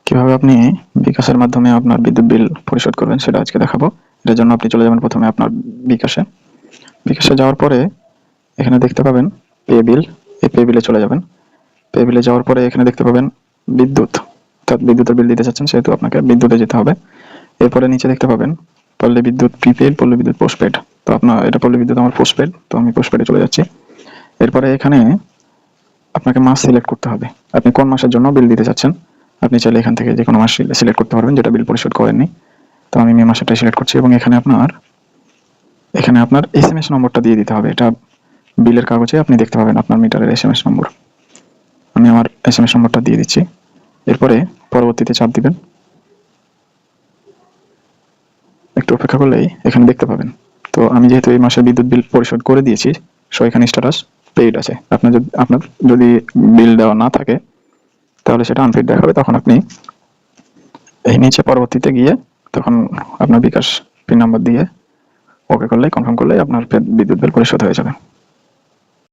কিভাবে আপনি বিকাশের মাধ্যমে আপনার বিদ্যুৎ বিল পরিশোধ করবেন সেটা আজকে দেখাবো। এর জন্য আপনি চলে যাবেন প্রথমে আপনার বিকাশে যাওয়ার পরে এখানে দেখতে পাবেন পে বিল। এই পে বিলে চলে যাবেন। পে বিলে যাওয়ার পরে এখানে দেখতে পাবেন বিদ্যুৎ, অর্থাৎ বিদ্যুতের বিল দিতে চাচ্ছেন সেহেতু আপনাকে বিদ্যুতে যেতে হবে। এরপরে নিচে দেখতে পাবেন পল্লী বিদ্যুৎ প্রিপেড, পল্লী বিদ্যুৎ পোস্টপেড। তো আপনার এটা পল্লী বিদ্যুৎ আমার পোস্টপেড, তো আমি পোস্টপেডে চলে যাচ্ছি। এরপরে এখানে আপনাকে মাস সিলেক্ট করতে হবে, আপনি কোন মাসের জন্য বিল দিতে চাচ্ছেন। আপনি চাইলে এখান থেকে যে কোনো মাস সিলেক্ট করতে পারবেন যেটা বিল পরিশোধ করেননি। তো আমি মে মাসেরটাই সিলেক্ট করছি এবং এখানে আপনার SMS নম্বরটা দিয়ে দিতে হবে। এটা বিলের কাগজে আপনি দেখতে পাবেন আপনার মিটারের SMS নম্বর। আমি আমার SMS নম্বরটা দিয়ে দিচ্ছি। এরপরে পরবর্তীতে চাপ দিবেন। একটু অপেক্ষা করলেই এখানে দেখতে পাবেন। তো আমি যেহেতু এই মাসে বিদ্যুৎ বিল পরিশোধ করে দিয়েছি, সো এখানে স্ট্যাটাস পেইড আছে। আপনার যদি বিল দেওয়া না থাকে তাহলে সেটা আনপেইড দেখাবে। তখন আপনি এই নিচে পরবর্তীতে গিয়ে তখন আপনার বিকাশ পিন নাম্বার দিয়ে ওকে করলেই, কনফার্ম করলেই আপনার বিদ্যুৎ বিল পরিশোধ হয়ে যাবে।